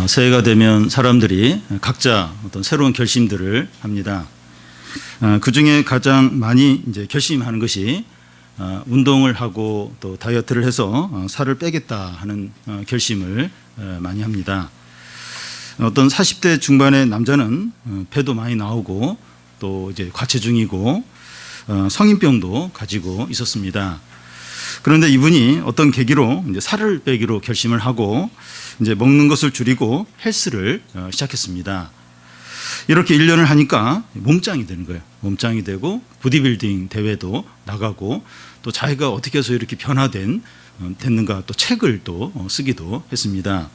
새해가 되면 사람들이 각자 어떤 새로운 결심들을 합니다. 그 중에 가장 많이 이제 결심하는 것이 운동을 하고 또 다이어트를 해서 살을 빼겠다 하는 결심을 많이 합니다. 어떤 40대 중반의 남자는 배도 많이 나오고 또 이제 과체중이고 성인병도 가지고 있었습니다. 그런데 이분이 어떤 계기로 이제 살을 빼기로 결심을 하고 이제 먹는 것을 줄이고 헬스를 시작했습니다. 이렇게 1년을 하니까 몸짱이 되는 거예요. 몸짱이 되고 보디빌딩 대회도 나가고 또 자기가 어떻게 해서 이렇게 됐는가 또 책을 또 쓰기도 했습니다.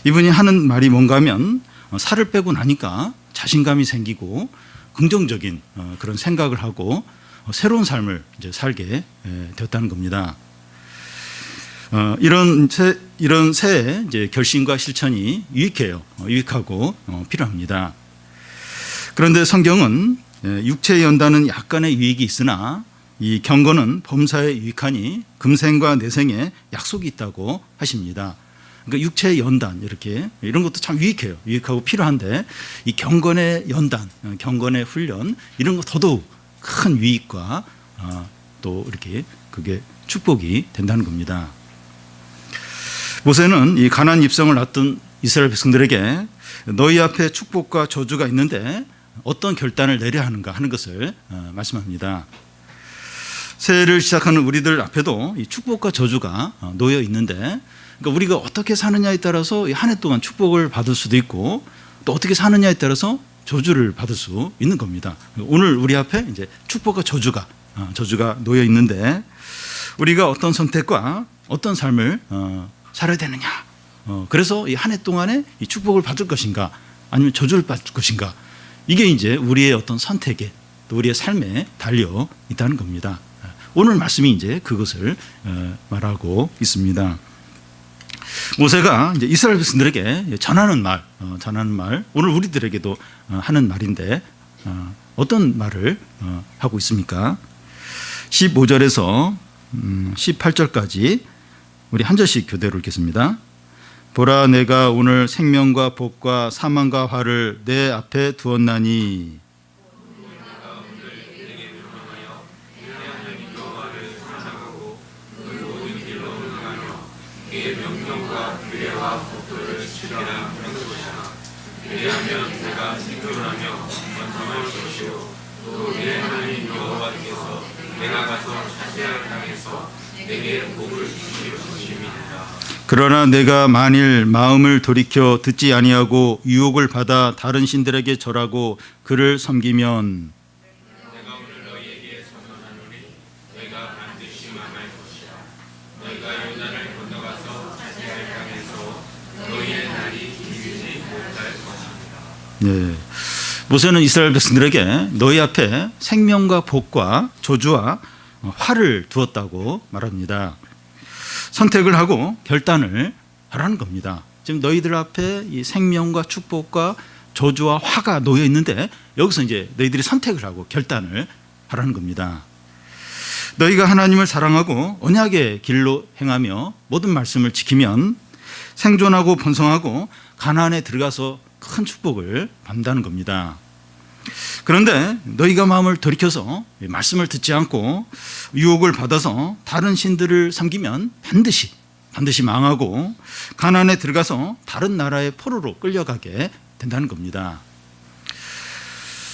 이분이 하는 말이 뭔가 하면 살을 빼고 나니까 자신감이 생기고 긍정적인 그런 생각을 하고 새로운 삶을 이제 살게 되었다는 겁니다. 이런 새해 이제 결심과 실천이 유익하고 필요합니다. 그런데 성경은 육체의 연단은 약간의 유익이 있으나 이 경건은 범사에 유익하니 금생과 내생에 약속이 있다고 하십니다. 그러니까 육체의 연단 이런 것도 참 유익하고 필요한데 이 경건의 연단, 경건의 훈련 이런 거 더더욱 큰 유익과 또 이렇게 그게 축복이 된다는 겁니다. 모세는 이 가나안 입성을 앞둔 이스라엘 백성들에게 너희 앞에 축복과 저주가 있는데 어떤 결단을 내려야 하는가 하는 것을 말씀합니다. 새해를 시작하는 우리들 앞에도 이 축복과 저주가 놓여 있는데 그러니까 우리가 어떻게 사느냐에 따라서 한 해 동안 축복을 받을 수도 있고 또 어떻게 사느냐에 따라서 저주를 받을 수 있는 겁니다. 오늘 우리 앞에 이제 축복과 저주가 놓여 있는데 우리가 어떤 선택과 어떤 삶을 살아야 되느냐. 그래서 이 한 해 동안에 이 축복을 받을 것인가 아니면 저주를 받을 것인가 이게 이제 우리의 어떤 선택에 또 우리의 삶에 달려 있다는 겁니다. 오늘 말씀이 이제 그것을 말하고 있습니다. 모세가 이제 이스라엘 백성들에게 전하는 말 오늘 우리들에게도 하는 말인데 어떤 말을 하고 있습니까? 15절에서 18절까지 우리 한 절씩 교대로 읽겠습니다. 보라 내가 오늘 생명과 복과 사망과 화를 내 앞에 두었나니 왜냐하면 내가 생존하며 번성할 것이요 또 내 하나님 여호와께서 내가 가서 차지할 땅에서 내게 복을 주실 것입니다. 그러나 내가 만일 마음을 돌이켜 듣지 아니하고 유혹을 받아 다른 신들에게 절하고 그를 섬기면 내가 오늘 너희에게 선언하노니 너희가 반드시 망할 것이라. 너희가 요단을 건너가서 차지할 땅에서 너희의 날이 길지 못할 것입니다. 네. 모세는 이스라엘 백성들에게 너희 앞에 생명과 복과 저주와 화를 두었다고 말합니다. 선택을 하고 결단을 하라는 겁니다. 지금 너희들 앞에 이 생명과 축복과 저주와 화가 놓여 있는데 여기서 이제 너희들이 선택을 하고 결단을 하라는 겁니다. 너희가 하나님을 사랑하고 언약의 길로 행하며 모든 말씀을 지키면 생존하고 번성하고 가나안에 들어가서 큰 축복을 받는다는 겁니다. 그런데 너희가 마음을 돌이켜서 말씀을 듣지 않고 유혹을 받아서 다른 신들을 섬기면 반드시 망하고 가나안에 들어가서 다른 나라의 포로로 끌려가게 된다는 겁니다.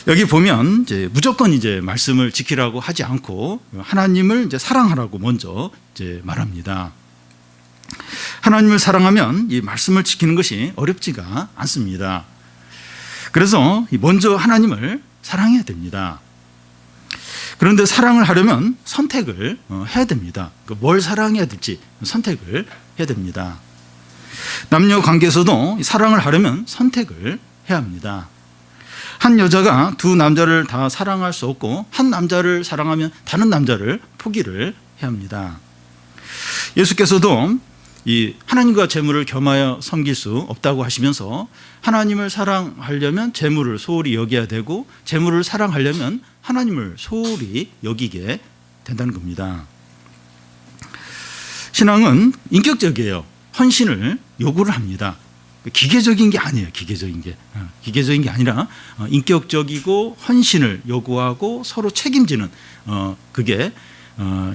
여기 보면 이제 무조건 이제 말씀을 지키라고 하지 않고 하나님을 이제 사랑하라고 먼저 이제 말합니다. 하나님을 사랑하면 이 말씀을 지키는 것이 어렵지가 않습니다. 그래서 먼저 하나님을 사랑해야 됩니다. 그런데 사랑을 하려면 선택을 해야 됩니다. 뭘 사랑해야 될지 선택을 해야 됩니다. 남녀 관계에서도 사랑을 하려면 선택을 해야 합니다. 한 여자가 두 남자를 다 사랑할 수 없고 한 남자를 사랑하면 다른 남자를 포기를 해야 합니다. 예수께서도 이 하나님과 재물을 겸하여 섬길 수 없다고 하시면서 하나님을 사랑하려면 재물을 소홀히 여겨야 되고 재물을 사랑하려면 하나님을 소홀히 여기게 된다는 겁니다. 신앙은 인격적이에요. 헌신을 요구를 합니다. 기계적인 게 아니에요. 기계적인 게 아니라 인격적이고 헌신을 요구하고 서로 책임지는 그게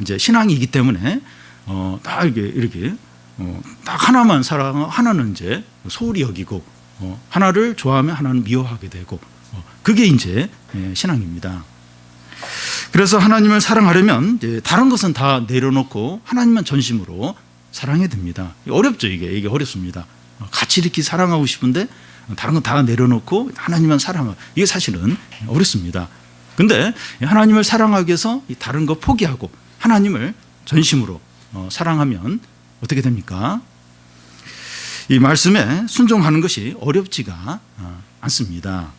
이제 신앙이기 때문에 다 이렇게 딱 하나만 사랑하고 하나는 이제 소홀히 여기고 하나를 좋아하면 하나는 미워하게 되고 그게 이제 신앙입니다. 그래서 하나님을 사랑하려면 이제 다른 것은 다 내려놓고 하나님만 전심으로 사랑해야 됩니다. 어렵죠. 이게 어렵습니다. 같이 이렇게 사랑하고 싶은데 다른 건 다 내려놓고 하나님만 사랑하고 이게 사실은 어렵습니다. 근데 하나님을 사랑하기 위해서 다른 거 포기하고 하나님을 전심으로 사랑하면 어떻게 됩니까? 이 말씀에 순종하는 것이 어렵지가 않습니다.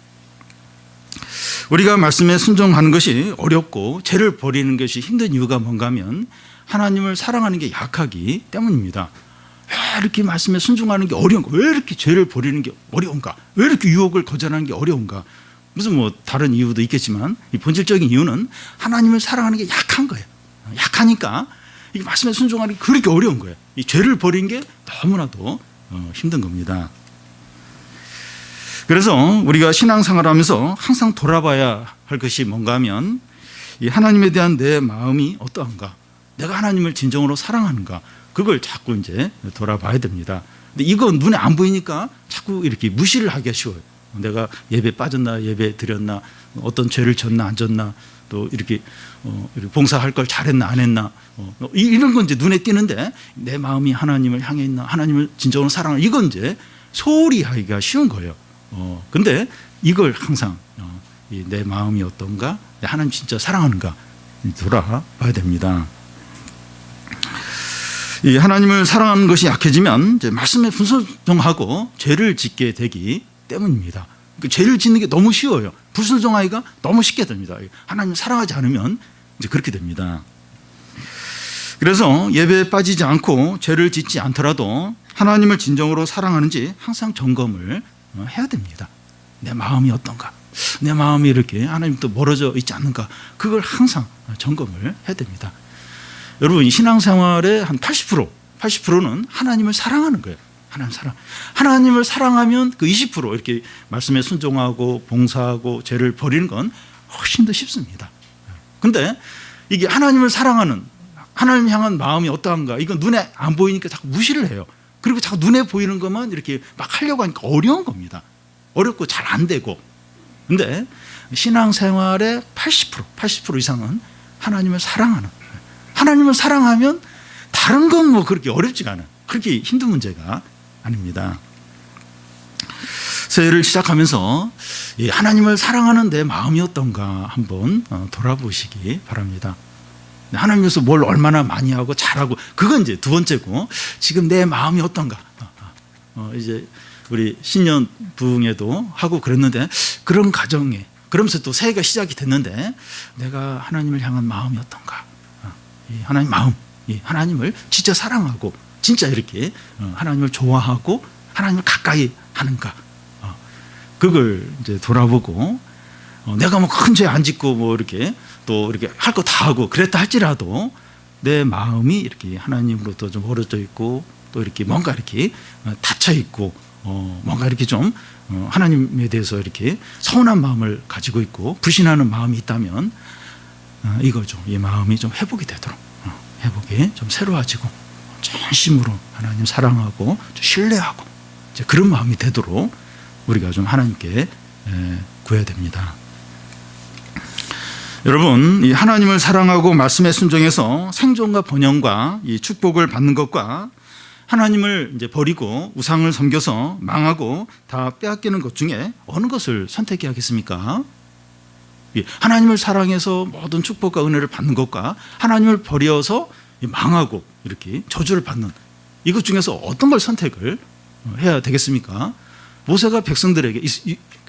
우리가 말씀에 순종하는 것이 어렵고 죄를 버리는 것이 힘든 이유가 뭔가 하면 하나님을 사랑하는 게 약하기 때문입니다. 왜 이렇게 말씀에 순종하는 게 어려운가? 왜 이렇게 죄를 버리는 게 어려운가? 왜 이렇게 유혹을 거절하는 게 어려운가? 무슨 뭐 다른 이유도 있겠지만 이 본질적인 이유는 하나님을 사랑하는 게 약한 거예요. 약하니까 이 말씀에 순종하는 게 그렇게 어려운 거예요. 이 죄를 버리는 게 너무나도 힘든 겁니다. 그래서 우리가 신앙생활하면서 항상 돌아봐야 할 것이 뭔가 하면 이 하나님에 대한 내 마음이 어떠한가? 내가 하나님을 진정으로 사랑하는가? 그걸 자꾸 이제 돌아봐야 됩니다. 근데 이건 눈에 안 보이니까 자꾸 이렇게 무시를 하기가 쉬워요. 내가 예배 빠졌나, 예배 드렸나, 어떤 죄를 졌나, 안 졌나, 또 이렇게 봉사할 걸 잘했나, 안 했나, 이런 건 이제 눈에 띄는데 내 마음이 하나님을 향해 있나, 하나님을 진정으로 사랑하나, 이건 이제 소홀히 하기가 쉬운 거예요. 근데 이걸 항상 내 마음이 어떤가, 하나님 진짜 사랑하는가 돌아봐야 됩니다. 이 하나님을 사랑하는 것이 약해지면 이제 말씀에 불순종하고 죄를 짓게 되기 때문입니다. 죄를 짓는 게 너무 쉬워요. 불순종하기가 너무 쉽게 됩니다. 하나님 사랑하지 않으면 이제 그렇게 됩니다. 그래서 예배에 빠지지 않고 죄를 짓지 않더라도 하나님을 진정으로 사랑하는지 항상 점검을 해야 됩니다. 내 마음이 어떤가? 내 마음이 이렇게 하나님부터 멀어져 있지 않는가? 그걸 항상 점검을 해야 됩니다. 여러분, 이 신앙생활의 한 80%는 하나님을 사랑하는 거예요. 하나님을 사랑하면 그 20% 이렇게 말씀에 순종하고 봉사하고 죄를 버리는 건 훨씬 더 쉽습니다. 근데 이게 하나님을 사랑하는, 하나님 향한 마음이 어떠한가? 이건 눈에 안 보이니까 자꾸 무시를 해요. 그리고 자꾸 눈에 보이는 것만 이렇게 막 하려고 하니까 어려운 겁니다. 어렵고 잘 안 되고. 근데 신앙생활의 80% 이상은 하나님을 사랑하는, 하나님을 사랑하면 다른 건 뭐 그렇게 어렵지가 않아요. 그렇게 힘든 문제가 아닙니다. 새해를 시작하면서 하나님을 사랑하는 내 마음이 어떤가 한번 돌아보시기 바랍니다. 하나님께서 뭘 얼마나 많이 하고 잘하고 그건 이제 두 번째고, 지금 내 마음이 어떤가. 이제 우리 신년 부흥회도 하고 그랬는데 그런 가정에, 그러면서 또 새해가 시작이 됐는데 내가 하나님을 향한 마음이 어떤가. 하나님 마음, 하나님을 진짜 사랑하고 진짜 이렇게 하나님을 좋아하고 하나님을 가까이 하는가. 그걸 이제 돌아보고, 내가 뭐 큰 죄 안 짓고 뭐 이렇게 또 이렇게 할 거 다 하고 그랬다 할지라도 내 마음이 이렇게 하나님으로부터 좀 멀어져 있고 또 이렇게 뭔가 이렇게 닫혀 있고 뭔가 이렇게 좀 하나님에 대해서 이렇게 서운한 마음을 가지고 있고 불신하는 마음이 있다면 이걸 좀, 이 마음이 좀 회복이 되도록, 회복이 좀 새로워지고 진심으로 하나님 사랑하고 좀 신뢰하고 이제 그런 마음이 되도록 우리가 좀 하나님께 구해야 됩니다. 여러분, 이 하나님을 사랑하고 말씀에 순종해서 생존과 번영과 이 축복을 받는 것과 하나님을 이제 버리고 우상을 섬겨서 망하고 다 빼앗기는 것 중에 어느 것을 선택해야 하겠습니까? 하나님을 사랑해서 모든 축복과 은혜를 받는 것과 하나님을 버려서 망하고 이렇게 저주를 받는 이것 중에서 어떤 걸 선택을 해야 되겠습니까? 모세가 백성들에게,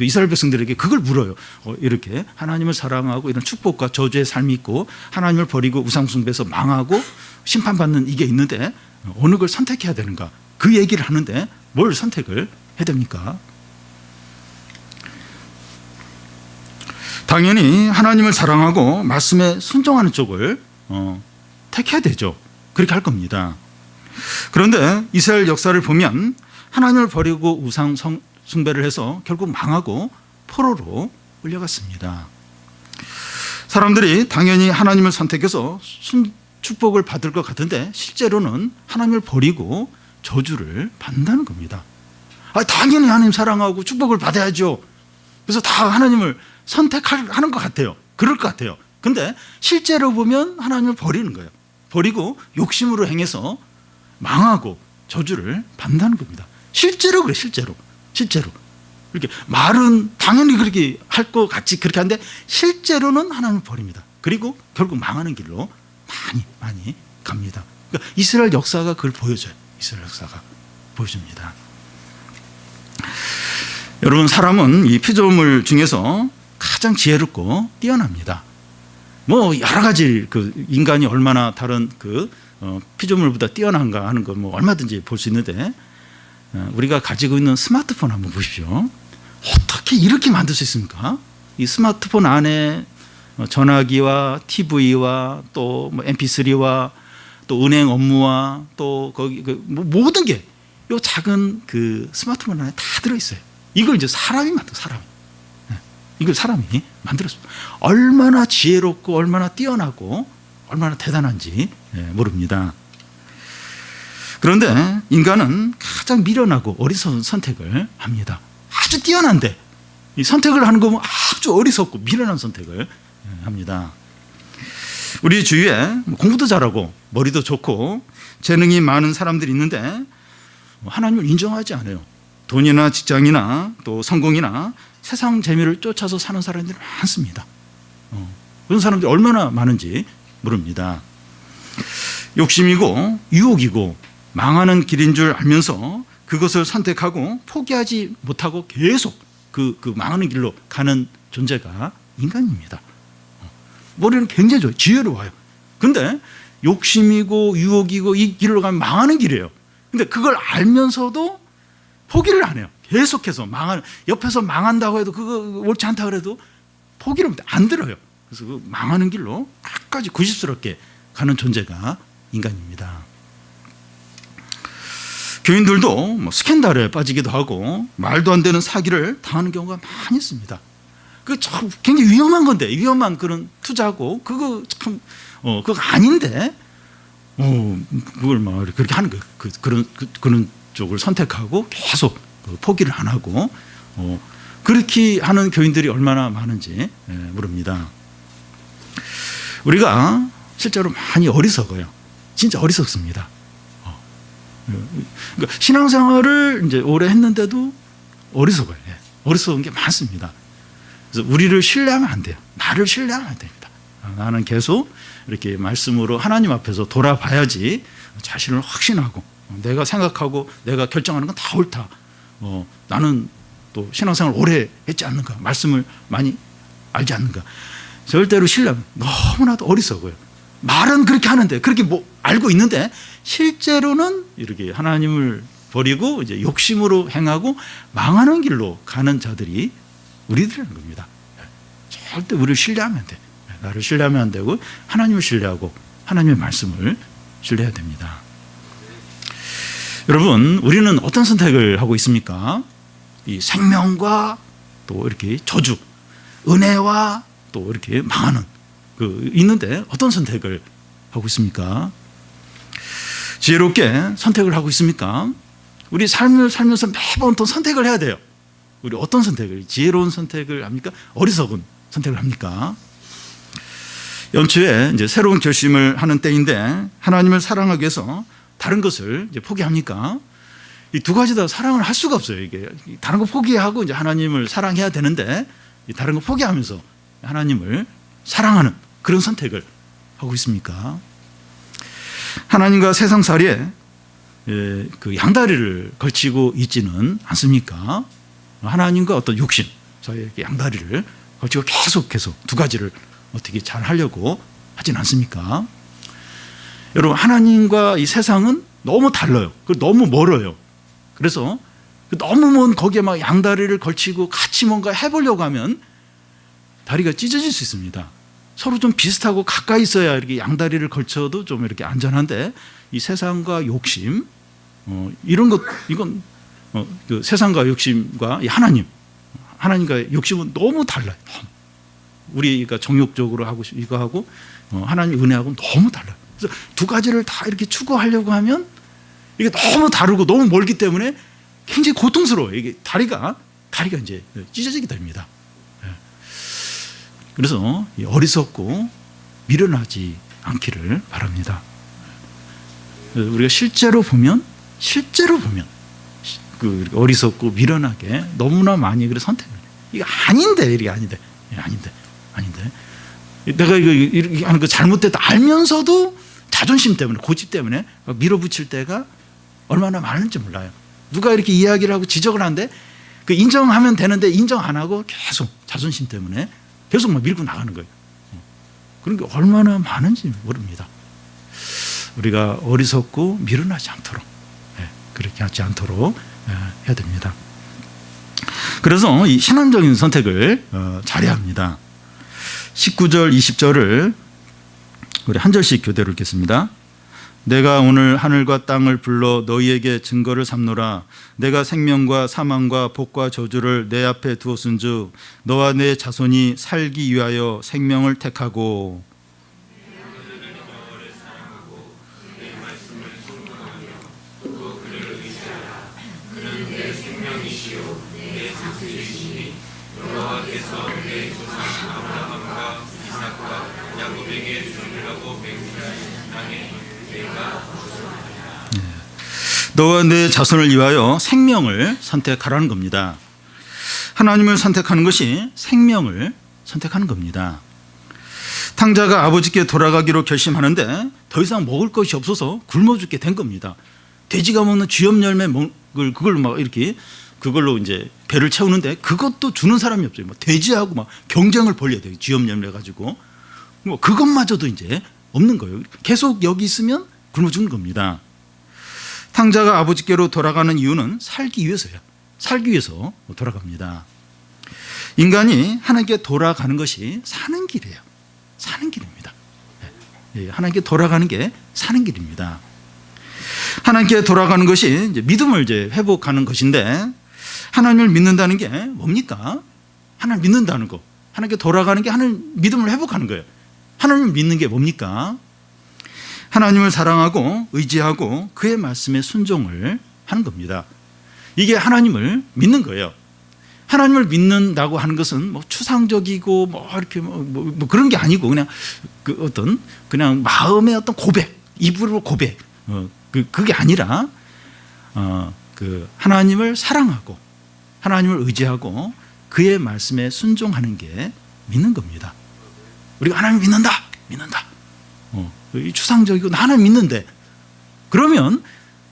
이스라엘 백성들에게 그걸 물어요. 이렇게 하나님을 사랑하고 이런 축복과 저주의 삶이 있고 하나님을 버리고 우상 숭배해서 망하고 심판받는 이게 있는데 어느 걸 선택해야 되는가? 그 얘기를 하는데 뭘 선택을 해야 됩니까? 당연히 하나님을 사랑하고 말씀에 순종하는 쪽을 택해야 되죠. 그렇게 할 겁니다. 그런데 이스라엘 역사를 보면 하나님을 버리고 우상 숭배를 해서 결국 망하고 포로로 끌려갔습니다. 사람들이 당연히 하나님을 선택해서 축복을 받을 것 같은데 실제로는 하나님을 버리고 저주를 받는다는 겁니다. 당연히 하나님 사랑하고 축복을 받아야죠. 그래서 다 하나님을 선택하는 것 같아요. 그럴 것 같아요. 근데 실제로 보면 하나님을 버리는 거예요. 버리고 욕심으로 행해서 망하고 저주를 받는다는 겁니다. 실제로 그래, 실제로. 이렇게 말은 당연히 그렇게 할 것 같이 그렇게 하는데 실제로는 하나님을 버립니다. 그리고 결국 망하는 길로 많이 갑니다. 그러니까 이스라엘 역사가 그걸 보여줘요. 이스라엘 역사가 보여줍니다. 여러분, 사람은 이 피조물 중에서 가장 지혜롭고 뛰어납니다. 뭐 여러 가지 그 인간이 얼마나 다른 그 피조물보다 뛰어난가 하는 거 뭐 얼마든지 볼 수 있는데 우리가 가지고 있는 스마트폰 한번 보십시오. 어떻게 이렇게 만들 수 있습니까? 이 스마트폰 안에 전화기와 TV와 또 뭐 MP3와 또 은행 업무와 또 거기 뭐 모든 게 이 작은 그 스마트폰 안에 다 들어 있어요. 이걸 이제 사람이 만들어, 사람이. 이걸 사람이 만들었습니다. 얼마나 지혜롭고 얼마나 뛰어나고 얼마나 대단한지 모릅니다. 그런데 인간은 가장 미련하고 어리석은 선택을 합니다. 아주 뛰어난데 이 선택을 하는 거 아주 어리석고 미련한 선택을 합니다. 우리 주위에 공부도 잘하고 머리도 좋고 재능이 많은 사람들이 있는데 하나님을 인정하지 않아요. 돈이나 직장이나 또 성공이나 세상 재미를 쫓아서 사는 사람들이 많습니다. 그런 사람들이 얼마나 많은지 모릅니다. 욕심이고 유혹이고 망하는 길인 줄 알면서 그것을 선택하고 포기하지 못하고 계속 그 망하는 길로 가는 존재가 인간입니다. 머리는 굉장히 좋아요. 지혜로워요. 근데 욕심이고 유혹이고 이 길로 가면 망하는 길이에요. 근데 그걸 알면서도 포기를 안 해요. 계속해서 옆에서 망한다고 해도 그거 옳지 않다 그래도 포기를 안 들어요. 그래서 그 망하는 길로 끝까지 구십스럽게 가는 존재가 인간입니다. 교인들도 뭐 스캔들에 빠지기도 하고 말도 안 되는 사기를 당하는 경우가 많이 있습니다. 그 참 굉장히 위험한 건데, 위험한 그런 투자고 그거 참 그거 아닌데 그걸 막 그렇게 하는 거예요. 그런 쪽을 선택하고 계속 포기를 안 하고 그렇게 하는 교인들이 얼마나 많은지 모릅니다. 우리가 실제로 많이 어리석어요. 진짜 어리석습니다. 그러니까 신앙생활을 이제 오래 했는데도 어리석어요. 어리석은 게 많습니다. 그래서 우리를 신뢰하면 안 돼요. 나를 신뢰하면 안 됩니다. 나는 계속 이렇게 말씀으로 하나님 앞에서 돌아봐야지 자신을 확신하고 내가 생각하고 내가 결정하는 건 다 옳다. 나는 또 신앙생활 오래 했지 않는가, 말씀을 많이 알지 않는가. 절대로 신뢰하면 너무나도 어리석어요. 말은 그렇게 하는데, 그렇게 뭐 알고 있는데 실제로는 이렇게 하나님을 버리고 이제 욕심으로 행하고 망하는 길로 가는 자들이 우리들이라는 겁니다. 절대 우리를 신뢰하면 안 돼. 나를 신뢰하면 안 되고 하나님을 신뢰하고 하나님의 말씀을 신뢰해야 됩니다. 여러분, 우리는 어떤 선택을 하고 있습니까? 이 생명과 또 이렇게 저주, 은혜와 또 이렇게 망하는 있는데 어떤 선택을 하고 있습니까? 지혜롭게 선택을 하고 있습니까? 우리 삶을 살면서 매번 또 선택을 해야 돼요. 우리 어떤 선택을, 지혜로운 선택을 합니까? 어리석은 선택을 합니까? 연초에 이제 새로운 결심을 하는 때인데 하나님을 사랑하기 위해서 다른 것을 이제 포기합니까? 이 두 가지 다 사랑을 할 수가 없어요. 이게 다른 거 포기하고 이제 하나님을 사랑해야 되는데 다른 거 포기하면서 하나님을 사랑하는 그런 선택을 하고 있습니까? 하나님과 세상살이에 그 양다리를 걸치고 있지는 않습니까? 하나님과 어떤 욕심 사이에 양다리를 걸치고 계속 두 가지를 어떻게 잘 하려고 하진 않습니까? 여러분, 하나님과 이 세상은 너무 달라요. 너무 멀어요. 그래서 너무 먼 거기에 막 양다리를 걸치고 같이 뭔가 해보려고 하면 다리가 찢어질 수 있습니다. 서로 좀 비슷하고 가까이 있어야 이렇게 양다리를 걸쳐도 좀 이렇게 안전한데 이 세상과 욕심 이런 것, 이건 그 세상과 욕심과 이 하나님과의 욕심은 너무 달라요. 너무. 우리가 정욕적으로 하고 이거 하고 하나님 은혜하고 너무 달라요. 그래서 두 가지를 다 이렇게 추구하려고 하면 이게 너무 다르고 너무 멀기 때문에 굉장히 고통스러워요. 이게 다리가 이제 찢어지게 됩니다. 그래서 어리석고 미련하지 않기를 바랍니다. 우리가 실제로 보면 그 어리석고 미련하게 너무나 많이 그래 선택을 해요. 이게 아닌데 내가 이렇게 하는 거 잘못됐다 알면서도 자존심 때문에 고집 때문에 밀어붙일 때가 얼마나 많은지 몰라요. 누가 이렇게 이야기를 하고 지적을 하는데 그 인정하면 되는데 인정 안 하고 계속 자존심 때문에 계속 막 밀고 나가는 거예요. 그런 게 얼마나 많은지 모릅니다. 우리가 어리석고 미련하지 않도록 그렇게 하지 않도록 해야 됩니다. 그래서 이 신앙적인 선택을 잘해야 합니다. 19절 20절을 우리 한 절씩 교대로 읽겠습니다. 내가 오늘 하늘과 땅을 불러 너희에게 증거를 삼노라. 내가 생명과 사망과 복과 저주를 내 앞에 두었은즉 너와 내 자손이 살기 위하여 생명을 택하고 너와 내 자손을 위하여 생명을 선택하라는 겁니다. 하나님을 선택하는 것이 생명을 선택하는 겁니다. 탕자가 아버지께 돌아가기로 결심하는데 더 이상 먹을 것이 없어서 굶어 죽게 된 겁니다. 돼지가 먹는 쥐염 열매 그걸 막 이렇게 그걸로 이제 배를 채우는데 그것도 주는 사람이 없어요. 뭐 돼지하고 막 경쟁을 벌여야 돼요. 쥐염 열매 가지고 뭐 그것마저도 이제 없는 거예요. 계속 여기 있으면 굶어 죽는 겁니다. 탕자가 아버지께로 돌아가는 이유는 살기 위해서야. 살기 위해서 돌아갑니다. 인간이 하나님께 돌아가는 것이 사는 길이에요. 사는 길입니다. 하나님께 돌아가는 게 사는 길입니다. 하나님께 돌아가는 것이 이제 믿음을 이제 회복하는 것인데 하나님을 믿는다는 게 뭡니까? 하나님 믿는다는 거. 하나님께 돌아가는 게 하나님 믿음을 회복하는 거예요. 하나님을 믿는 게 뭡니까? 하나님을 사랑하고 의지하고 그의 말씀에 순종을 하는 겁니다. 이게 하나님을 믿는 거예요. 하나님을 믿는다고 하는 것은 뭐 추상적이고 뭐 이렇게 뭐 그런 게 아니고 그냥 그 어떤 그냥 마음의 어떤 고백, 입으로 고백 그게 아니라 그 하나님을 사랑하고 하나님을 의지하고 그의 말씀에 순종하는 게 믿는 겁니다. 우리가 하나님 믿는다. 이 추상적이고 나 하나님 믿는데 그러면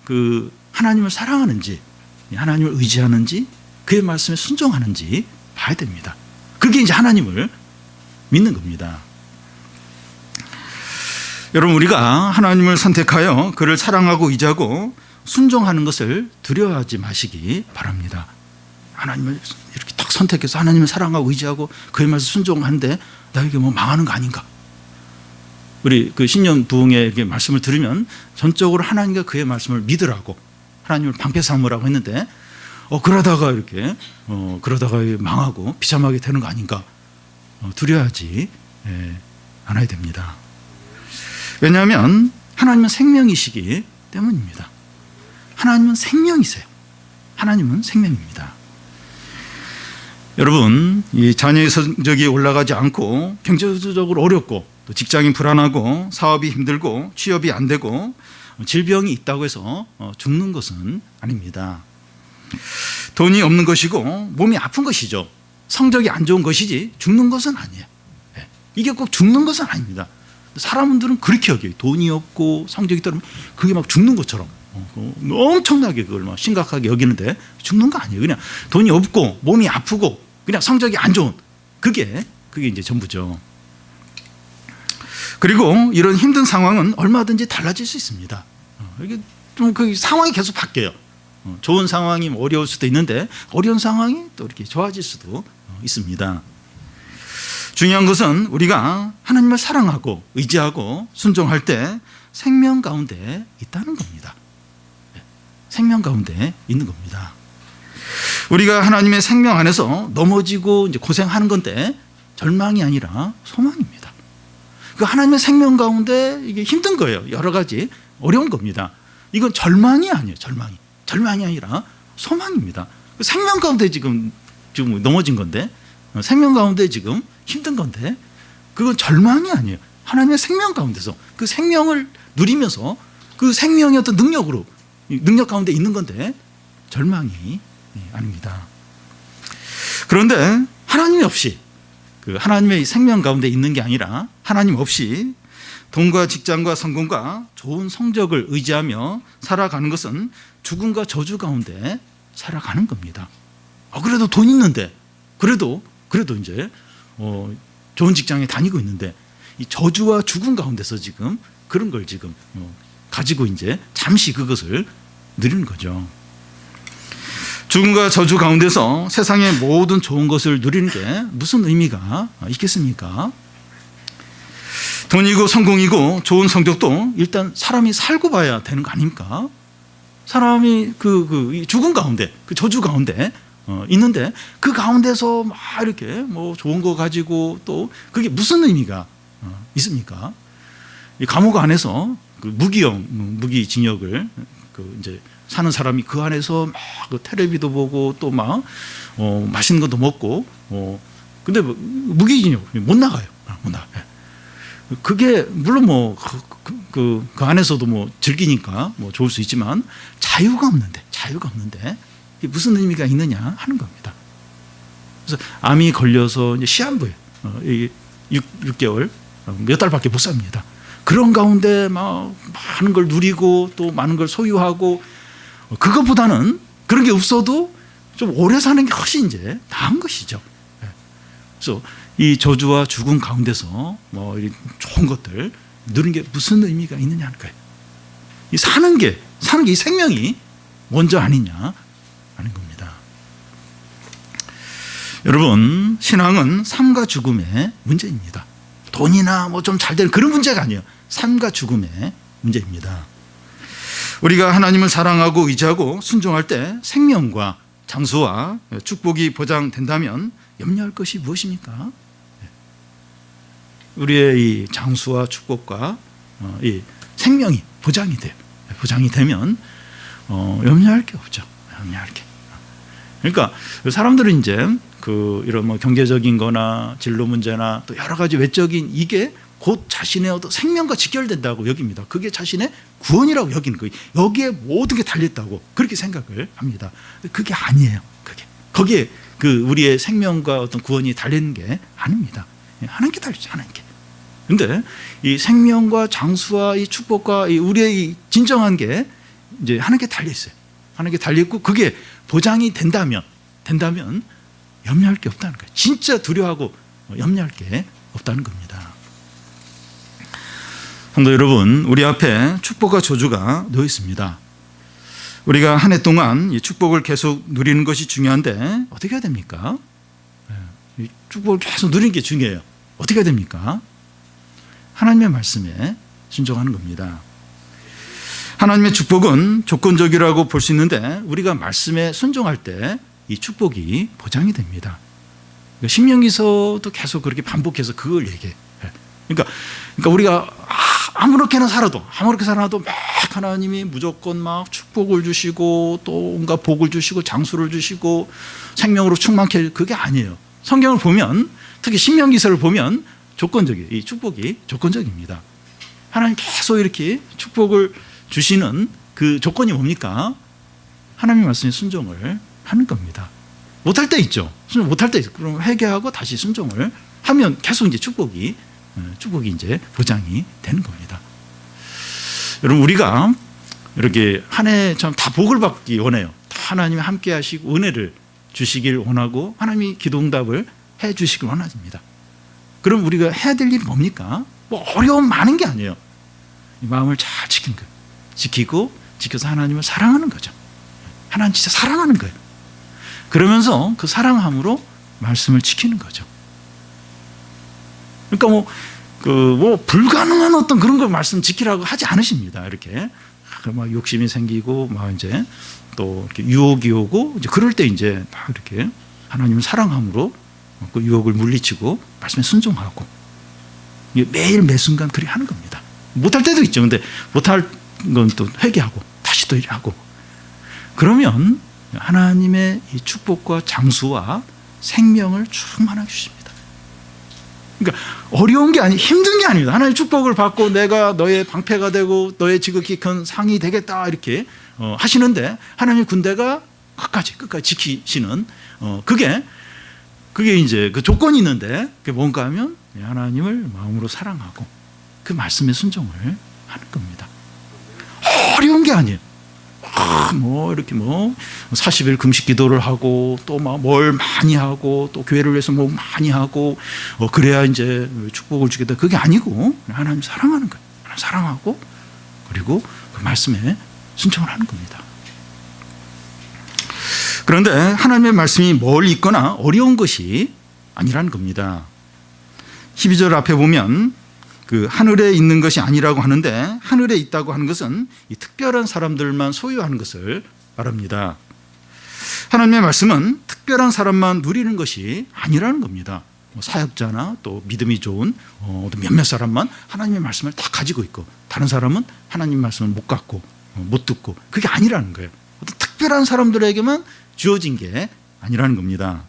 그 하나님을 사랑하는지 하나님을 의지하는지 그의 말씀에 순종하는지 봐야 됩니다. 그게 이제 하나님을 믿는 겁니다. 여러분 우리가 하나님을 선택하여 그를 사랑하고 의지하고 순종하는 것을 두려워하지 마시기 바랍니다. 하나님을 이렇게 딱 선택해서 하나님을 사랑하고 의지하고 그의 말씀 순종하는데 나에게 뭐 망하는 거 아닌가? 우리 그 신년 부흥의 이렇게 말씀을 들으면 전적으로 하나님과 그의 말씀을 믿으라고 하나님을 방패 삼으라고 했는데 그러다가 이렇게 그러다가 망하고 비참하게 되는 거 아닌가? 두려워하지 않아야 됩니다. 왜냐하면 하나님은 생명이시기 때문입니다. 하나님은 생명이세요. 하나님은 생명입니다. 여러분, 이 자녀의 성적이 올라가지 않고 경제적으로 어렵고 또 직장이 불안하고 사업이 힘들고 취업이 안 되고 질병이 있다고 해서 죽는 것은 아닙니다. 돈이 없는 것이고 몸이 아픈 것이죠. 성적이 안 좋은 것이지 죽는 것은 아니에요. 이게 꼭 죽는 것은 아닙니다. 사람들은 그렇게 여겨요. 돈이 없고 성적이 떨어지면 그게 막 죽는 것처럼 엄청나게 그걸 막 심각하게 여기는데 죽는 거 아니에요. 그냥 돈이 없고 몸이 아프고 그냥 성적이 안 좋은 그게 이제 전부죠. 그리고 이런 힘든 상황은 얼마든지 달라질 수 있습니다. 이게 좀 그 상황이 계속 바뀌어요. 좋은 상황이 어려울 수도 있는데 어려운 상황이 또 이렇게 좋아질 수도 있습니다. 중요한 것은 우리가 하나님을 사랑하고 의지하고 순종할 때 생명 가운데 있다는 겁니다. 생명 가운데 있는 겁니다. 우리가 하나님의 생명 안에서 넘어지고 이제 고생하는 건데 절망이 아니라 소망입니다. 그 하나님의 생명 가운데 이게 힘든 거예요. 여러 가지 어려운 겁니다. 이건 절망이 아니에요. 절망이 아니라 소망입니다. 그 생명 가운데 지금 넘어진 건데, 생명 가운데 지금 힘든 건데, 그건 절망이 아니에요. 하나님의 생명 가운데서 그 생명을 누리면서 그 생명의 어떤 능력 가운데 있는 건데 절망이 아닙니다. 그런데 하나님이 없이, 그 하나님의 생명 가운데 있는 게 아니라 하나님 없이 돈과 직장과 성공과 좋은 성적을 의지하며 살아가는 것은 죽음과 저주 가운데 살아가는 겁니다. 그래도 돈 있는데, 그래도 이제 좋은 직장에 다니고 있는데 이 저주와 죽음 가운데서 지금 그런 걸 지금 가지고 이제 잠시 그것을 누리는 거죠. 죽음과 저주 가운데서 세상의 모든 좋은 것을 누리는 게 무슨 의미가 있겠습니까? 돈이고 성공이고 좋은 성적도 일단 사람이 살고 봐야 되는 거 아닙니까? 사람이 그 죽음 가운데, 그 저주 가운데 있는데 그 가운데서 막 이렇게 뭐 좋은 거 가지고 또 그게 무슨 의미가 있습니까? 이 감옥 안에서 그 무기징역을 그 이제 사는 사람이 그 안에서 막 그 텔레비도 보고 또 막 맛있는 것도 먹고 근데 뭐 무기징역 못 나가요. 못 나가. 그게 물론 뭐 그 안에서도 뭐 즐기니까 뭐 좋을 수 있지만 자유가 없는데 이게 무슨 의미가 있느냐 하는 겁니다. 그래서 암이 걸려서 이제 시한부에 6개월 몇 달밖에 못 삽니다. 그런 가운데 막 많은 걸 누리고 또 많은 걸 소유하고 그것보다는 그런 게 없어도 좀 오래 사는 게 훨씬 이제 나은 것이죠. 그래서 이 저주와 죽음 가운데서 뭐 이 좋은 것들 누리는 게 무슨 의미가 있느냐 하는 거예요. 이 사는 게 이 생명이 먼저 아니냐 하는 겁니다. 여러분, 신앙은 삶과 죽음의 문제입니다. 돈이나 뭐 좀 잘 되는 그런 문제가 아니에요. 삶과 죽음의 문제입니다. 우리가 하나님을 사랑하고 의지하고 순종할 때 생명과 장수와 축복이 보장된다면 염려할 것이 무엇입니까? 우리의 이 장수와 축복과 이 생명이 보장이 돼요. 보장이 되면 염려할 게 없죠. 염려할 게. 그러니까 사람들은 이제 그 이런 뭐 경제적인 거나 진로 문제나 또 여러 가지 외적인 이게 곧 자신의 어떤 생명과 직결된다고 여깁니다. 그게 자신의 구원이라고 여기는 거예요. 여기에 모든 게 달렸다고 그렇게 생각을 합니다. 그게 아니에요. 거기에 그 우리의 생명과 어떤 구원이 달리는 게 아닙니다. 하나님께 달리죠. 하나님께. 근데 이 생명과 장수와 이 축복과 이 우리의 이 진정한 게 이제 하나님께 달려 있어요. 하나님께 달려 있고 그게 보장이 된다면 염려할 게 없다는 거예요. 진짜 두려워하고 염려할 게 없다는 겁니다. 성도 여러분, 우리 앞에 축복과 저주가 놓여 있습니다. 우리가 한 해 동안 이 축복을 계속 누리는 것이 중요한데 어떻게 해야 됩니까? 이 축복을 계속 누리는 게 중요해요. 어떻게 해야 됩니까? 하나님의 말씀에 순종하는 겁니다. 하나님의 축복은 조건적이라고 볼 수 있는데 우리가 말씀에 순종할 때 이 축복이 보장이 됩니다. 신명기서도 계속 그렇게 반복해서 그걸 얘기해요. 그러니까 우리가 아무렇게나 살아도 막 하나님이 무조건 막 축복을 주시고 또 온갖 복을 주시고 장수를 주시고 생명으로 충만케 그게 아니에요. 성경을 보면 특히 신명기서를 보면 이 축복이 조건적입니다. 하나님 계속 이렇게 축복을 주시는 그 조건이 뭡니까? 하나님의 말씀에 순종을 하는 겁니다. 못할 때 있죠. 순종 못할 때 있어. 그럼 회개하고 다시 순종을 하면 계속 이제 축복이 이제 보장이 되는 겁니다. 여러분, 우리가 이렇게 한 해처럼 다 복을 받기 원해요. 다 하나님이 함께 하시고 은혜를 주시길 원하고 하나님이 기도응답을 해 주시길 원합니다. 그럼 우리가 해야 될 일이 뭡니까? 뭐 어려움 많은 게 아니에요. 이 마음을 잘 지키는 거예요. 지켜서 하나님을 사랑하는 거죠. 하나님 진짜 사랑하는 거예요. 그러면서 그 사랑함으로 말씀을 지키는 거죠. 그러니까 뭐 불가능한 어떤 그런 걸 말씀 지키라고 하지 않으십니다. 이렇게 막 욕심이 생기고 막 이제 또 이렇게 유혹이 오고 이제 그럴 때 이제 막 이렇게 하나님을 사랑함으로 그 유혹을 물리치고 말씀에 순종하고 매일 매 순간 그렇게 하는 겁니다. 못할 때도 있죠. 근데 못할 건 또 회개하고 다시 또 일하고 그러면 하나님의 이 축복과 장수와 생명을 충만하게 주십니다. 그러니까 어려운 게 힘든 게 아닙니다. 하나님의 축복을 받고 내가 너의 방패가 되고 너의 지극히 큰 상이 되겠다 이렇게 하시는데 하나님의 군대가 끝까지 지키시는 그게 이제 그 조건이 있는데 그게 뭔가 하면 하나님을 마음으로 사랑하고 그 말씀에 순종을 하는 겁니다. 어려운 게 아니에요. 뭐 이렇게 40일 금식 기도를 하고 또 막 뭘 많이 하고 또 교회를 위해서 뭐 많이 하고 그래야 이제 축복을 주겠다. 그게 아니고 하나님 사랑하는 거예요. 하나님 사랑하고 그리고 그 말씀에 순종을 하는 겁니다. 그런데 하나님의 말씀이 멀리 있거나 어려운 것이 아니라는 겁니다. 12절 앞에 보면 그 하늘에 있는 것이 아니라고 하는데 하늘에 있다고 하는 것은 이 특별한 사람들만 소유하는 것을 말합니다. 하나님의 말씀은 특별한 사람만 누리는 것이 아니라는 겁니다. 사역자나 또 믿음이 좋은 몇몇 사람만 하나님의 말씀을 다 가지고 있고 다른 사람은 하나님의 말씀을 못 갖고 못 듣고 그게 아니라는 거예요. 어떤 특별한 사람들에게만 주어진 게 아니라는 겁니다.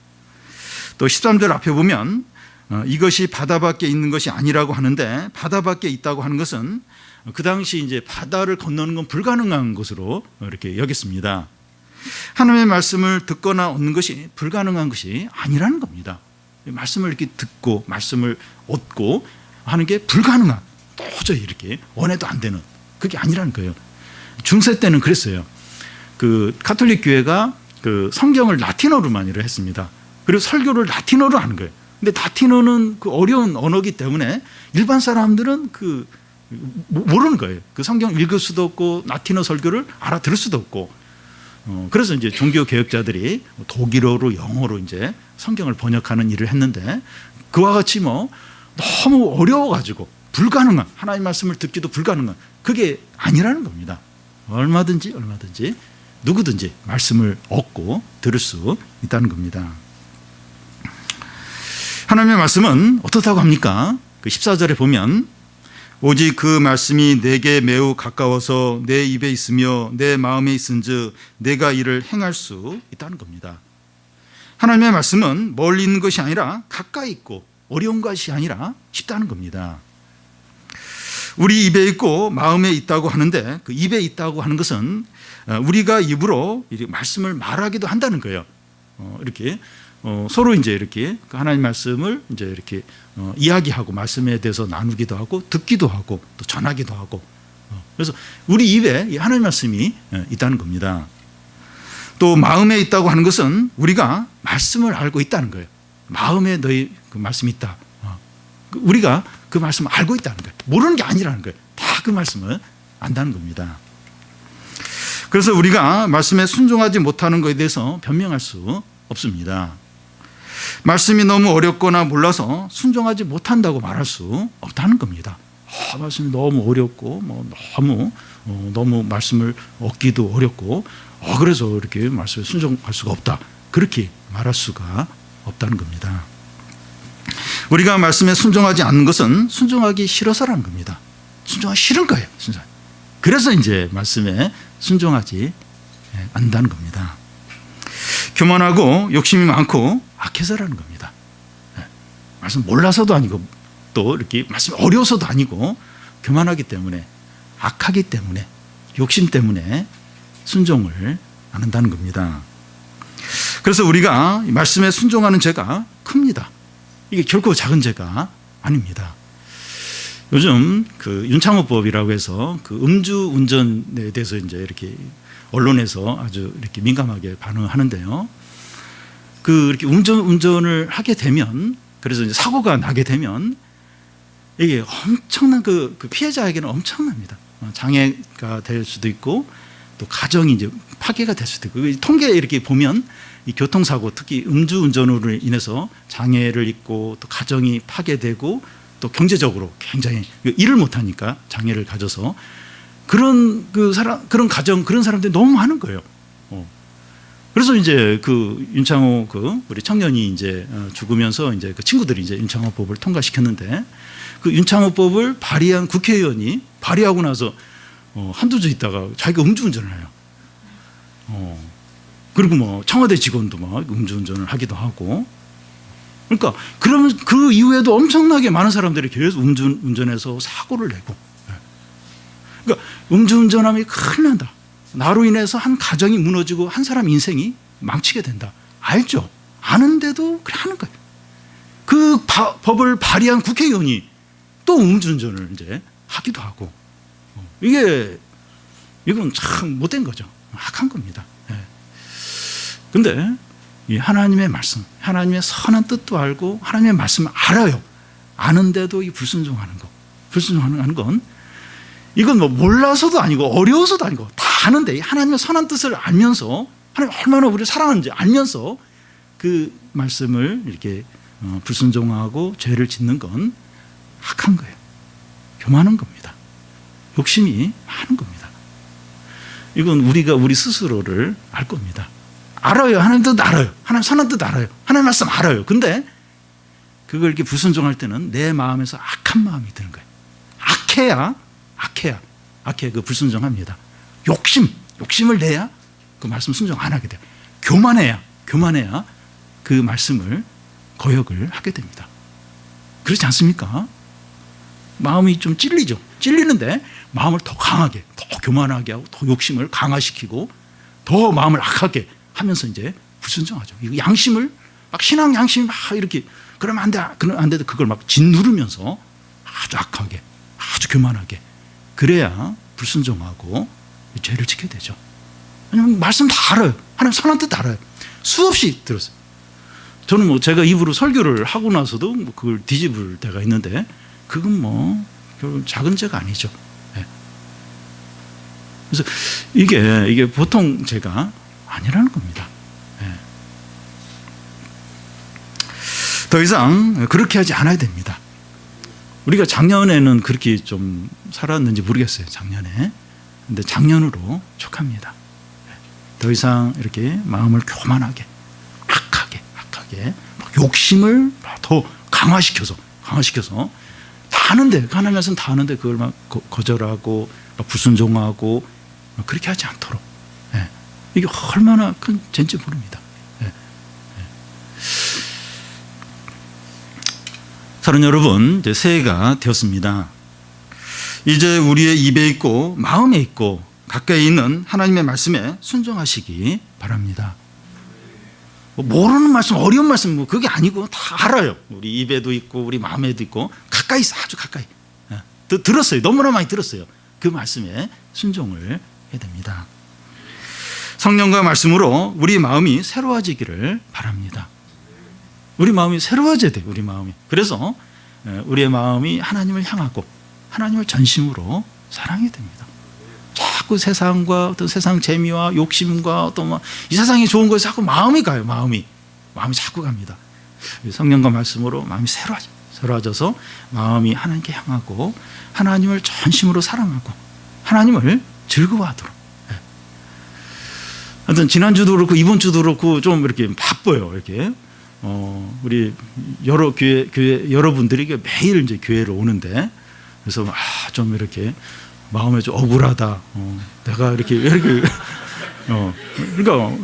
또 13절 앞에 보면 이것이 바다 밖에 있는 것이 아니라고 하는데 바다 밖에 있다고 하는 것은 그 당시 이제 바다를 건너는 건 불가능한 것으로 이렇게 여겼습니다. 하나님의 말씀을 듣거나 얻는 것이 불가능한 것이 아니라는 겁니다. 말씀을 이렇게 듣고 말씀을 얻고 하는 게 불가능한 도저히 이렇게 원해도 안 되는 그게 아니라는 거예요. 중세 때는 그랬어요. 그 가톨릭 교회가 그 성경을 라틴어로 많이 했습니다. 그리고 설교를 라틴어로 하는 거예요. 근데 라틴어는 그 어려운 언어이기 때문에 일반 사람들은 그 모르는 거예요. 그 성경 읽을 수도 없고 라틴어 설교를 알아들을 수도 없고 그래서 이제 종교 개혁자들이 독일어로 영어로 이제 성경을 번역하는 일을 했는데 그와 같이 뭐 너무 어려워가지고 불가능한 하나님 말씀을 듣기도 불가능한 그게 아니라는 겁니다. 얼마든지 누구든지 말씀을 얻고 들을 수 있다는 겁니다. 하나님의 말씀은 어떻다고 합니까? 그 14절에 보면 오직 그 말씀이 내게 매우 가까워서 내 입에 있으며 내 마음에 있은즉 내가 이를 행할 수 있다는 겁니다. 하나님의 말씀은 멀리 있는 것이 아니라 가까이 있고 어려운 것이 아니라 쉽다는 겁니다. 우리 입에 있고 마음에 있다고 하는데 그 입에 있다고 하는 것은 우리가 입으로 말씀을 말하기도 한다는 거예요. 이렇게 서로 이제 이렇게 하나님 말씀을 이제 이렇게 이야기하고 말씀에 대해서 나누기도 하고 듣기도 하고 또 전하기도 하고 그래서 우리 입에 하나님 말씀이 있다는 겁니다. 또 마음에 있다고 하는 것은 우리가 말씀을 알고 있다는 거예요. 마음에 너희 그 말씀이 있다. 우리가 그 말씀을 알고 있다는 거예요. 모르는 게 아니라는 거예요. 다 그 말씀을 안다는 겁니다. 그래서 우리가 말씀에 순종하지 못하는 것에 대해서 변명할 수 없습니다. 말씀이 너무 어렵거나 몰라서 순종하지 못한다고 말할 수 없다는 겁니다. 말씀이 너무 어렵고 너무 말씀을 얻기도 어렵고 그래서 이렇게 말씀에 순종할 수가 없다. 그렇게 말할 수가 없다는 겁니다. 우리가 말씀에 순종하지 않는 것은 순종하기 싫어서라는 겁니다. 순종하기 싫은 거예요. 그래서 이제 말씀에 순종하지 않는다는 겁니다. 교만하고 욕심이 많고 악해서라는 겁니다. 말씀 몰라서도 아니고 또 이렇게 말씀이 어려워서도 아니고 교만하기 때문에 악하기 때문에 욕심 때문에 순종을 안 한다는 겁니다. 그래서 우리가 말씀에 순종하는 죄가 큽니다. 이게 결코 작은 죄가 아닙니다. 요즘 그 윤창호법이라고 해서 그 음주 운전에 대해서 이제 이렇게 언론에서 아주 이렇게 민감하게 반응하는데요. 그 이렇게 운전을 하게 되면 그래서 이제 사고가 나게 되면 이게 엄청난 그 피해자에게는 엄청납니다. 장애가 될 수도 있고 또 가정이 이제 파괴가 될 수도 있고 통계에 이렇게 보면 이 교통사고 특히 음주운전으로 인해서 장애를 입고 또 가정이 파괴되고 또 경제적으로 굉장히 일을 못하니까 장애를 가져서 그런 그런 가정, 그런 사람들이 너무 많은 거예요. 그래서 이제 그 윤창호 우리 청년이 이제 죽으면서 이제 그 친구들이 이제 윤창호법을 통과시켰는데, 그 윤창호법을 발의한 국회의원이 발의하고 나서 한두 주 있다가 자기가 음주운전을 해요. 그리고 뭐 청와대 직원도 막 음주운전을 하기도 하고. 그러니까 그러면 그 이후에도 엄청나게 많은 사람들이 계속 음주운전해서 사고를 내고. 그러니까 음주운전하면 큰일 난다. 나로 인해서 한 가정이 무너지고 한 사람 인생이 망치게 된다. 알죠? 아는데도 그래 하는 거예요. 그 법을 발의한 국회의원이 또 음주운전을 이제 하기도 하고. 이건 참 못된 거죠. 악한 겁니다. 그런데 이 하나님의 말씀, 하나님의 선한 뜻도 알고 하나님의 말씀을 알아요. 아는데도 이 불순종하는 건 이건 뭐 몰라서도 아니고 어려워서도 아니고 다 아는데, 하나님의 선한 뜻을 알면서 하나님 얼마나 우리를 사랑하는지 알면서 그 말씀을 이렇게 불순종하고 죄를 짓는 건 악한 거예요. 교만한 겁니다. 욕심이 많은 겁니다. 이건 우리가 우리 스스로를 알 겁니다. 알아요. 하나님 뜻 알아요. 하나님 선한 뜻 알아요. 하나님 말씀 알아요. 근데 그걸 이렇게 불순종할 때는 내 마음에서 악한 마음이 드는 거예요. 악해야 그 불순종합니다. 욕심을 내야 그 말씀 순종 안 하게 돼요. 교만해야 그 말씀을 거역을 하게 됩니다. 그렇지 않습니까? 마음이 좀 찔리는데 마음을 더 강하게, 더 교만하게 하고 더 욕심을 강화시키고 더 마음을 악하게 하면서 이제 불순종하죠. 이거 양심을 막 신앙 양심이 막 이렇게 그러면 안 돼, 그걸 막 짓누르면서 아주 악하게, 아주 교만하게, 그래야 불순종하고 죄를 짓게 되죠. 왜냐하면 말씀 다 알아요. 하나님 선한 뜻 알아요. 수없이 들었어요. 저는 뭐 제가 입으로 설교를 하고 나서도 뭐 그걸 뒤집을 때가 있는데, 그건 뭐 작은 죄가 아니죠. 그래서 이게 보통 죄가 아니라는 겁니다. 더 이상 그렇게 하지 않아야 됩니다. 우리가 작년에는 그렇게 좀 살았는지 모르겠어요. 작년에. 근데 작년으로 촉합니다. 더 이상 이렇게 마음을 교만하게, 악하게 막 욕심을 더 강화시켜서 다 아는데, 하나님 말씀 다 아는데 그걸 막 거절하고 막 불순종하고 막 그렇게 하지 않도록. 이게 얼마나 큰 죄인지 모릅니다. 사랑하는 여러분, 이제 새해가 되었습니다. 이제 우리의 입에 있고 마음에 있고 가까이 있는 하나님의 말씀에 순종하시기 바랍니다. 모르는 말씀, 어려운 말씀 뭐 그게 아니고 다 알아요. 우리 입에도 있고 우리 마음에도 있고 가까이 있어, 아주 가까이. 들었어요. 너무나 많이 들었어요. 그 말씀에 순종을 해야 됩니다. 성령과 말씀으로 우리 마음이 새로워지기를 바랍니다. 우리 마음이 새로워져야 돼요. 우리 마음이. 그래서 우리의 마음이 하나님을 향하고 하나님을 전심으로 사랑해야 됩니다. 자꾸 세상과 어떤 세상 재미와 욕심과 어떤 이 세상이 좋은 것에 자꾸 마음이 가요. 마음이 자꾸 갑니다. 성령과 말씀으로 마음이 새로워져서 마음이 하나님께 향하고 하나님을 전심으로 사랑하고 하나님을 즐거워하도록. 하여튼 지난주도 그렇고 이번 주도 그렇고 좀 이렇게 바빠요. 이렇게 우리 여러 교회 여러분들이 매일 이제 교회로 오는데, 그래서 좀 이렇게 마음에 좀 억울하다. 내가 이렇게 왜 이렇게 그러니까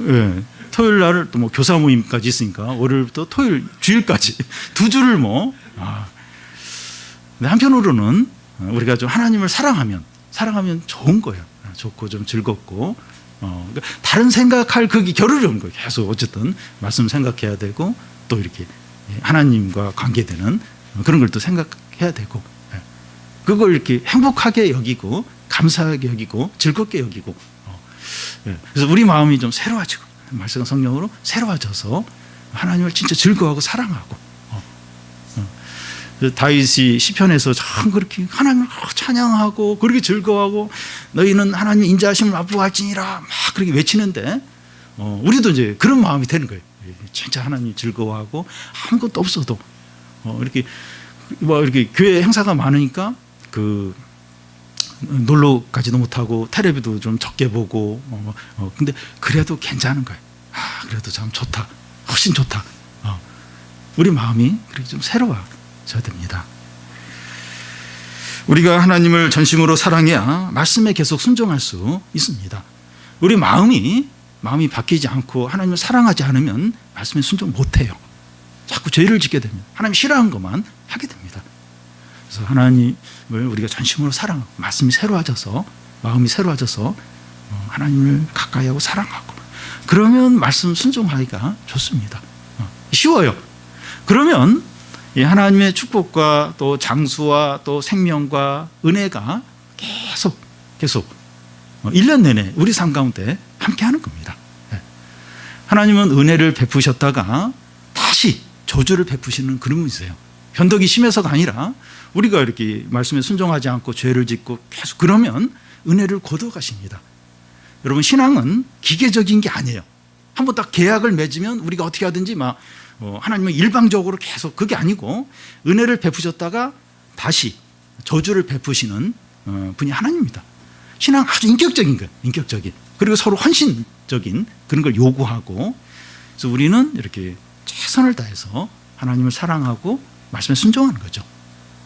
토요일 날을 또 뭐 교사 모임까지 있으니까 월요일부터 토요일 주일까지 두 주를 근데 한편으로는 우리가 좀 하나님을 사랑하면 좋은 거예요. 좋고 좀 즐겁고. 그러니까 다른 생각할 그게 겨를이 없는 거예요. 계속 어쨌든 말씀 생각해야 되고 또 이렇게 하나님과 관계되는 그런 걸 또 생각해야 되고, 그걸 이렇게 행복하게 여기고 감사하게 여기고 즐겁게 여기고. 그래서 우리 마음이 좀 새로워지고 말씀 성령으로 새로워져서 하나님을 진짜 즐거워하고 사랑하고. 다윗이 시편에서 참 그렇게 하나님을 찬양하고 그렇게 즐거워하고 너희는 하나님의 인자하심을 맛보할지니라 막 그렇게 외치는데, 우리도 이제 그런 마음이 되는 거예요. 진짜 하나님 즐거워하고 아무것도 없어도 이렇게 교회 행사가 많으니까 놀러 가지도 못하고 텔레비도 좀 적게 보고 근데 그래도 괜찮은 거예요. 그래도 참 좋다. 훨씬 좋다. 우리 마음이 그렇게 좀 새로워져야 됩니다. 우리가 하나님을 전심으로 사랑해야 말씀에 계속 순종할 수 있습니다. 우리 마음이 바뀌지 않고 하나님을 사랑하지 않으면 말씀에 순종 못해요. 자꾸 죄를 짓게 됩니다. 하나님 싫어하는 것만 하게 됩니다. 그래서 하나님을 우리가 전심으로 사랑하고 말씀이 새로워져서 마음이 새로워져서 하나님을 가까이 하고 사랑하고 그러면 말씀 순종하기가 좋습니다. 쉬워요. 그러면 이 하나님의 축복과 또 장수와 또 생명과 은혜가 계속 1년 내내 우리 삶 가운데 함께하는 겁니다. 하나님은 은혜를 베푸셨다가 다시 저주를 베푸시는 그런 분이세요. 변덕이 심해서가 아니라 우리가 이렇게 말씀에 순종하지 않고 죄를 짓고 계속 그러면 은혜를 거둬가십니다. 여러분 신앙은 기계적인 게 아니에요. 한번 딱 계약을 맺으면 우리가 어떻게 하든지 하나님은 일방적으로 계속 그게 아니고 은혜를 베푸셨다가 다시 저주를 베푸시는 분이 하나님입니다. 신앙 아주 인격적인 거예요. 인격적인. 그리고 서로 헌신적인 그런 걸 요구하고 그래서 우리는 이렇게 최선을 다해서 하나님을 사랑하고 말씀에 순종하는 거죠.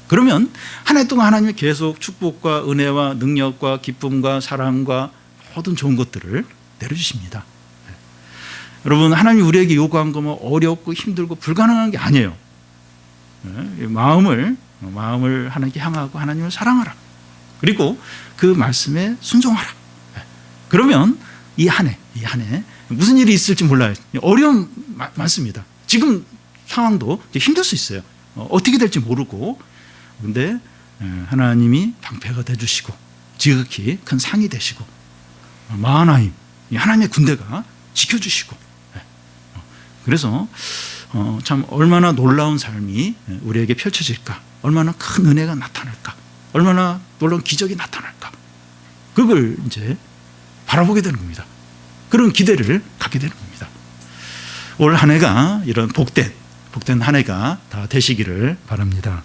그러면 한 해 동안 하나님이 계속 축복과 은혜와 능력과 기쁨과 사랑과 모든 좋은 것들을 내려주십니다. 여러분 하나님이 우리에게 요구한 거 어렵고 힘들고 불가능한 게 아니에요. 마음을 하나님께 향하고 하나님을 사랑하라. 그리고 그 말씀에 순종하라. 그러면 이 한 해 무슨 일이 있을지 몰라요. 어려움 많습니다. 지금 상황도 힘들 수 있어요. 어떻게 될지 모르고 그런데 하나님이 방패가 되주시고 지극히 큰 상이 되시고 마하나임 하나님의 군대가 지켜주시고 그래서 참 얼마나 놀라운 삶이 우리에게 펼쳐질까, 얼마나 큰 은혜가 나타날까, 얼마나 놀라운 기적이 나타날까, 그걸 이제 바라보게 되는 겁니다. 그런 기대를 갖게 되는 겁니다. 올 한 해가 이런 복된 한 해가 다 되시기를 바랍니다.